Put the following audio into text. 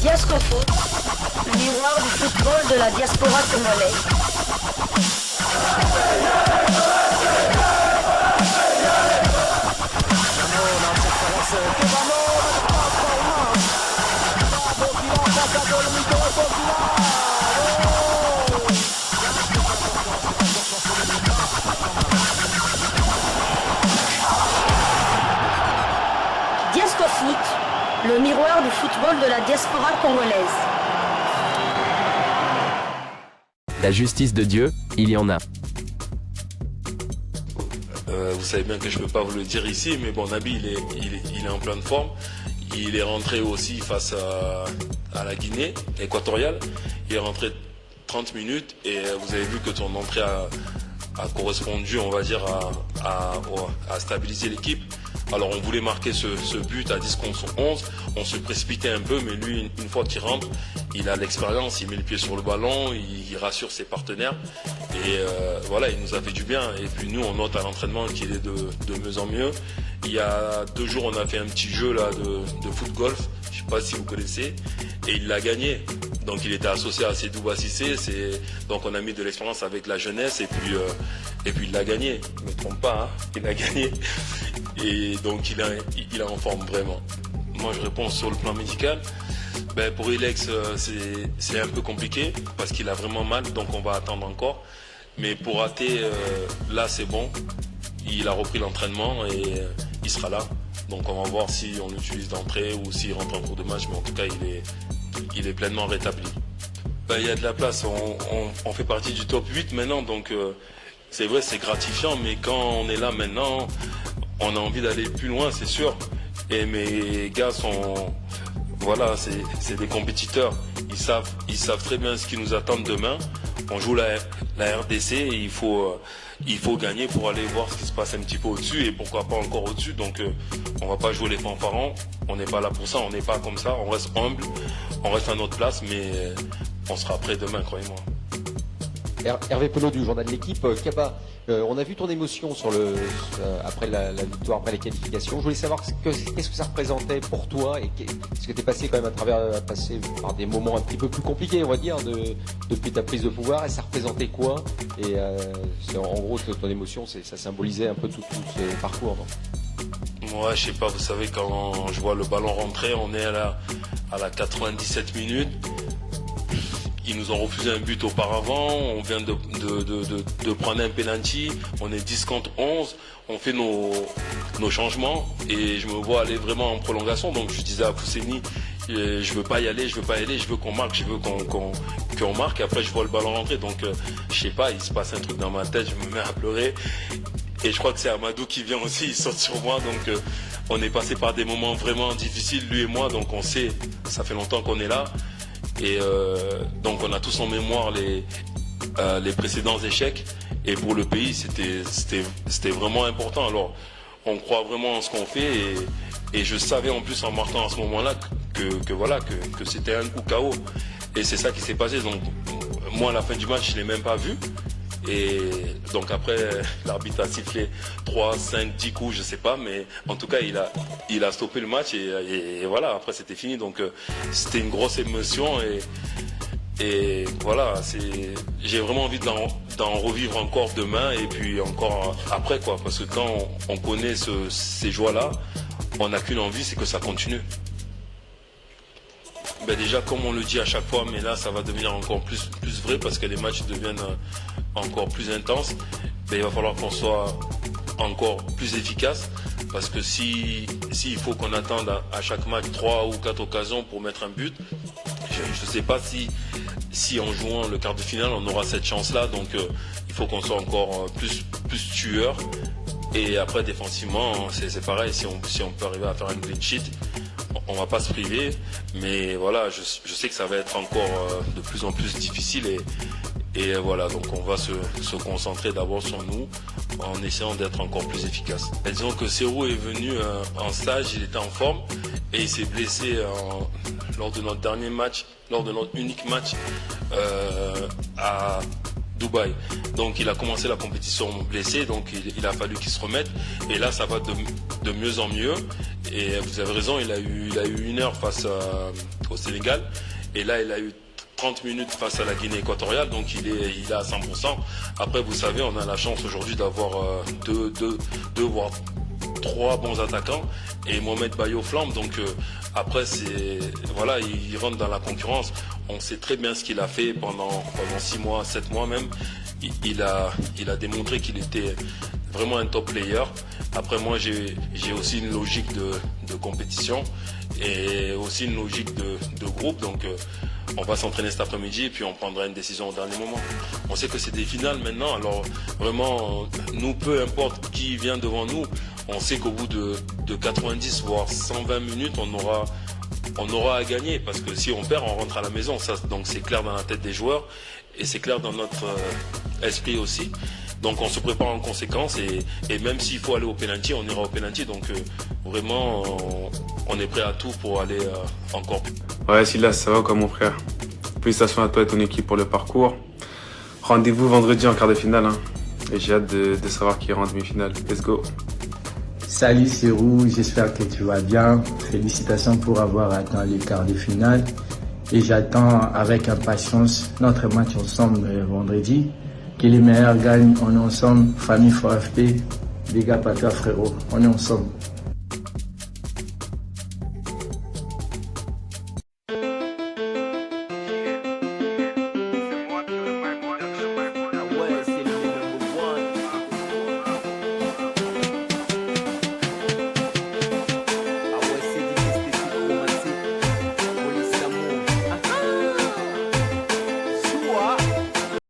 Diascofoot, le miroir du football de la diaspora congolaise. Diascofoot, le miroir du football de la diaspora congolaise. La justice de Dieu, il y en a. Vous savez bien que je ne peux pas vous le dire ici, mais bon, Nabi, il est en pleine forme. Il est rentré aussi face à la Guinée équatoriale. Il est rentré 30 minutes et vous avez vu que son entrée a correspondu, on va dire, à stabiliser l'équipe. Alors on voulait marquer ce but à 10 contre 11, on se précipitait un peu, mais lui, une fois qu'il rentre, il a l'expérience, il met le pied sur le ballon, il rassure ses partenaires, et voilà, il nous a fait du bien. Et puis nous, on note à l'entraînement qu'il est de mieux en mieux. Il y a 2 jours, on a fait un petit jeu là de foot golf, je ne sais pas si vous connaissez, et il l'a gagné. Donc il était associé à Sédou Cissé, donc on a mis de l'expérience avec la jeunesse, et puis il l'a gagné, je ne me trompe pas, hein, il a gagné. Et donc il est en forme vraiment. Moi je réponds sur le plan médical. Pour Ilex c'est un peu compliqué parce qu'il a vraiment mal, donc on va attendre encore. Mais pour Athé, là c'est bon. Il a repris l'entraînement et il sera là. Donc on va voir si on l'utilise d'entrée ou s'il rentre en cours de match. Mais en tout cas il est pleinement rétabli. Il y a de la place, on fait partie du top 8 maintenant. Donc c'est vrai, c'est gratifiant, mais quand on est là maintenant, on a envie d'aller plus loin, c'est sûr. Et mes gars sont, voilà, c'est des compétiteurs. Ils savent très bien ce qui nous attend demain. On joue la RDC et il faut gagner pour aller voir ce qui se passe un petit peu au-dessus et pourquoi pas encore au-dessus. Donc on va pas jouer les fanfarons. On n'est pas là pour ça. On n'est pas comme ça. On reste humble. On reste à notre place, mais on sera prêt demain, croyez-moi. Hervé Pelot du journal de l'équipe. Kaba, on a vu ton émotion après la victoire, après les qualifications. Je voulais savoir qu'est-ce que ça représentait pour toi et est-ce que tu es passé quand même passé par des moments un petit peu plus compliqués, on va dire, depuis ta prise de pouvoir, et ça représentait quoi? Et en gros, ton émotion, ça symbolisait un peu tout ce parcours, non? Moi, je sais pas, vous savez, quand je vois le ballon rentrer, on est à la 97 minutes. Ils nous ont refusé un but auparavant, on vient de prendre un penalty, on est 10 contre 11, on fait nos changements et je me vois aller vraiment en prolongation. Donc je disais à Fousseni, je veux pas y aller, je veux qu'on marque, je veux qu'on marque, et après je vois le ballon rentrer. Donc je sais pas, il se passe un truc dans ma tête, je me mets à pleurer. Et je crois que c'est Amadou qui vient aussi, il saute sur moi. Donc on est passé par des moments vraiment difficiles, lui et moi, donc on sait, ça fait longtemps qu'on est là. Et donc on a tous en mémoire les précédents échecs, et pour le pays c'était vraiment important. Alors on croit vraiment en ce qu'on fait, et je savais en plus en marquant à ce moment-là que c'était un coup KO, et c'est ça qui s'est passé. Donc moi à la fin du match je l'ai même pas vu, et donc après l'arbitre a sifflé 3, 5, 10 coups, je sais pas, mais en tout cas il a stoppé le match, et voilà, après c'était fini. Donc c'était une grosse émotion, et voilà, j'ai vraiment envie d'en revivre encore demain, et puis encore après, quoi, parce que quand on connaît ces joies-là, on n'a qu'une envie, c'est que ça continue. Déjà, comme on le dit à chaque fois, mais là ça va devenir encore plus vrai parce que les matchs deviennent encore plus intenses. Il va falloir qu'on soit encore plus efficace, parce que s'il faut qu'on attende à chaque match 3 ou 4 occasions pour mettre un but, je ne sais pas si en jouant le quart de finale on aura cette chance-là. Donc il faut qu'on soit encore plus tueur. Et après défensivement c'est pareil, si on peut arriver à faire un clean sheet, on va pas se priver. Mais voilà, je sais que ça va être encore de plus en plus difficile, et voilà, donc on va se concentrer d'abord sur nous en essayant d'être encore plus efficace. Et disons que Serhou est venu en stage, il était en forme et il s'est blessé lors de notre dernier match, lors de notre unique match à Dubaï. Donc il a commencé la compétition blessé, donc il a fallu qu'il se remette, et là ça va de mieux en mieux, Et vous avez raison, il a eu 1 heure face au Sénégal. Et là, il a eu 30 minutes face à la Guinée équatoriale, donc il est à 100%. Après, vous savez, on a la chance aujourd'hui d'avoir deux voire 3 bons attaquants et Mohamed Bayo flambe. Donc après, voilà, il rentre dans la concurrence. On sait très bien ce qu'il a fait pendant 6 mois, 7 mois même. Il a démontré qu'il était vraiment un top player. Après, moi, j'ai aussi une logique de compétition et aussi une logique de groupe. Donc on va s'entraîner cet après-midi et puis on prendra une décision au dernier moment. On sait que c'est des finales maintenant, alors vraiment, nous, peu importe qui vient devant nous, on sait qu'au bout de 90 voire 120 minutes, on aura à gagner, parce que si on perd, on rentre à la maison. Ça, donc c'est clair dans la tête des joueurs et c'est clair dans notre esprit aussi. Donc on se prépare en conséquence et même s'il faut aller au pénalty, on ira au pénalty. Donc vraiment, on est prêt à tout pour aller encore plus. Ouais, Silas, ça va quoi mon frère? Félicitations à toi et ton équipe pour le parcours. Rendez-vous vendredi en quart de finale. Hein. Et j'ai hâte de savoir qui ira en demi-finale. Let's go. Salut, c'est Roux, j'espère que tu vas bien. Félicitations pour avoir atteint les quarts de finale. Et j'attends avec impatience notre match ensemble vendredi. Que les meilleurs gagnent, on est ensemble. Famille FOFP, big up à toi frérot, on est ensemble.